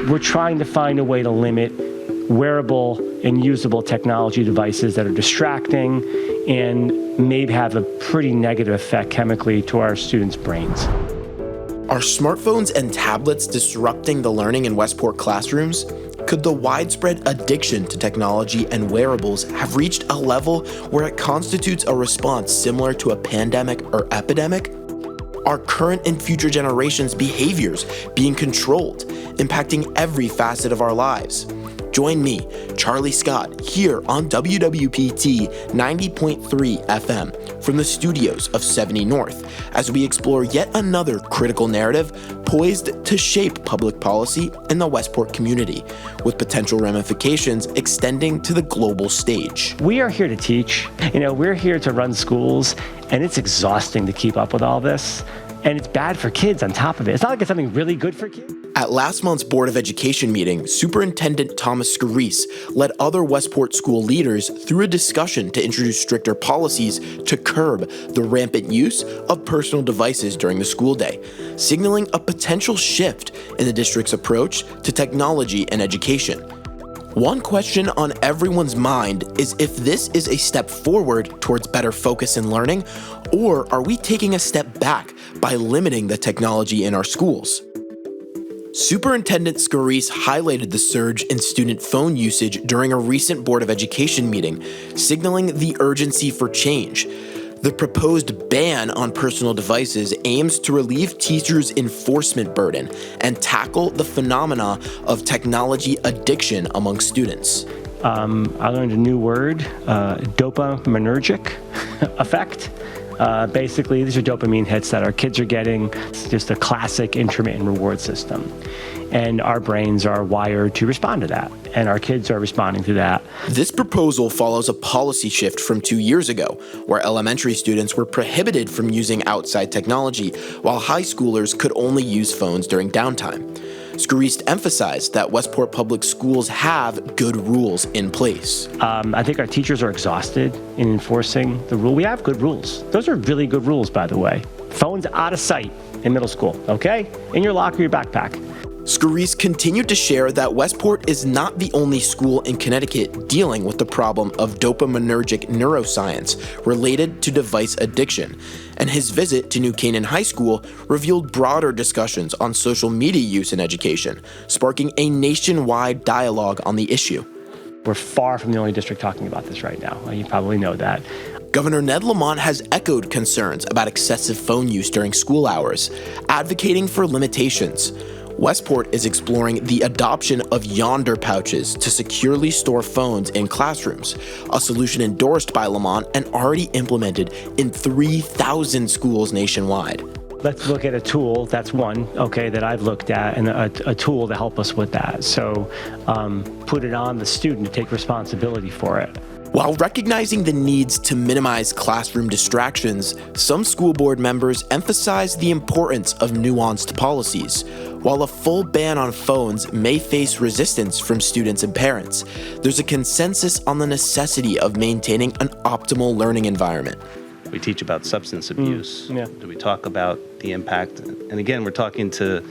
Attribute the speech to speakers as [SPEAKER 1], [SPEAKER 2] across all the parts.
[SPEAKER 1] we're trying to find a way to limit wearable and usable technology devices that are distracting and maybe have a pretty negative effect chemically to our students' brains.
[SPEAKER 2] Are smartphones and tablets disrupting the learning in Westport classrooms? Could the widespread addiction to technology and wearables have reached a level where it constitutes a response similar to a pandemic or epidemic? Are current and future generations' behaviors being controlled, impacting every facet of our lives? Join me, Charlie Scott, here on WWPT 90.3 FM from the studios of 70 North as we explore yet another critical narrative poised to shape public policy in the Westport community, with potential ramifications extending to the global stage.
[SPEAKER 1] We are here to teach. We're here to run schools, and it's exhausting to keep up with all this. And it's bad for kids on top of it. It's not like it's something really good for kids.
[SPEAKER 2] At last month's Board of Education meeting, Superintendent Thomas Scarice led other Westport school leaders through a discussion to introduce stricter policies to curb the rampant use of personal devices during the school day, signaling a potential shift in the district's approach to technology and education. One question on everyone's mind is if this is a step forward towards better focus in learning, or are we taking a step back by limiting the technology in our schools? Superintendent Scarice highlighted the surge in student phone usage during a recent Board of Education meeting, signaling the urgency for change. The proposed ban on personal devices aims to relieve teachers' enforcement burden and tackle the phenomena of technology addiction among students.
[SPEAKER 1] I learned a new word, dopaminergic effect. Basically, these are dopamine hits that our kids are getting. It's just a classic intermittent reward system. And our brains are wired to respond to that. And our kids are responding to that.
[SPEAKER 2] This proposal follows a policy shift from 2 years ago, where elementary students were prohibited from using outside technology, while high schoolers could only use phones during downtime. Scarice emphasized that Westport Public Schools have good rules in place.
[SPEAKER 1] I think our teachers are exhausted in enforcing the rule. We have good rules. Those are really good rules, by the way. Phones out of sight in middle school, okay? In your locker, your backpack.
[SPEAKER 2] Scarice continued to share that Westport is not the only school in Connecticut dealing with the problem of dopaminergic neuroscience related to device addiction, and his visit to New Canaan High School revealed broader discussions on social media use in education, sparking a nationwide dialogue on the issue.
[SPEAKER 1] We're far from the only district talking about this right now. You probably know that.
[SPEAKER 2] Governor Ned Lamont has echoed concerns about excessive phone use during school hours, advocating for limitations. Westport is exploring the adoption of Yonder pouches to securely store phones in classrooms, a solution endorsed by Lamont and already implemented in 3,000 schools nationwide.
[SPEAKER 1] Let's look at a tool, that's one, that I've looked at, and a tool to help us with that. So put it on the student to take responsibility for it.
[SPEAKER 2] While recognizing the needs to minimize classroom distractions, some school board members emphasize the importance of nuanced policies. While a full ban on phones may face resistance from students and parents, there's a consensus on the necessity of maintaining an optimal learning environment.
[SPEAKER 3] We teach about substance abuse.
[SPEAKER 1] Yeah.
[SPEAKER 3] Do we talk about the impact? And again, we're talking to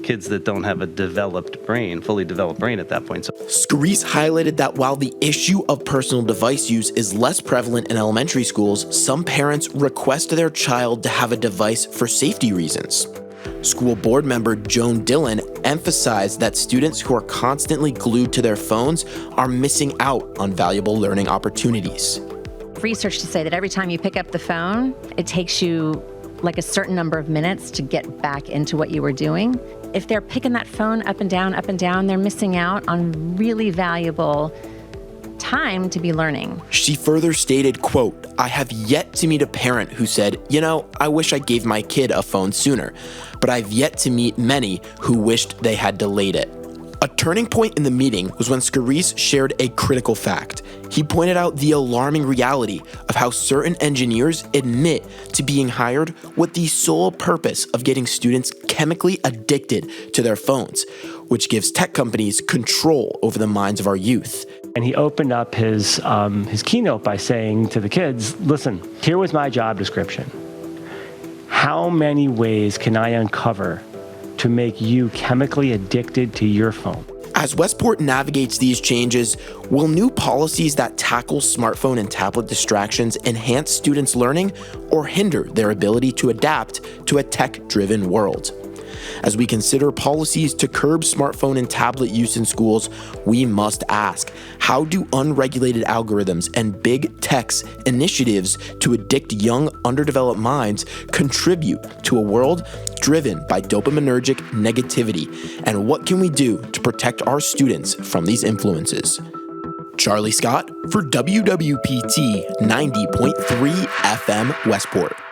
[SPEAKER 3] kids that don't have a fully developed brain at that point. So
[SPEAKER 2] Scarice highlighted that while the issue of personal device use is less prevalent in elementary schools, some parents request their child to have a device for safety reasons. School board member Joan Dillon emphasized that students who are constantly glued to their phones are missing out on valuable learning opportunities.
[SPEAKER 4] Research to say that every time you pick up the phone, it takes you like a certain number of minutes to get back into what you were doing. If they're picking that phone up and down, they're missing out on really valuable time to be learning.
[SPEAKER 2] She further stated, quote, "I have yet to meet a parent who said, I wish I gave my kid a phone sooner, but I've yet to meet many who wished they had delayed it." A turning point in the meeting was when Scarice shared a critical fact. He pointed out the alarming reality of how certain engineers admit to being hired with the sole purpose of getting students chemically addicted to their phones, which gives tech companies control over the minds of our youth.
[SPEAKER 1] And he opened up his keynote by saying to the kids, listen, here was my job description. How many ways can I uncover to make you chemically addicted to your phone.
[SPEAKER 2] As Westport navigates these changes, will new policies that tackle smartphone and tablet distractions enhance students' learning or hinder their ability to adapt to a tech-driven world? As we consider policies to curb smartphone and tablet use in schools, we must ask, how do unregulated algorithms and big tech's initiatives to addict young, underdeveloped minds contribute to a world driven by dopaminergic negativity? And what can we do to protect our students from these influences? Charlie Scott for WWPT 90.3 FM Westport.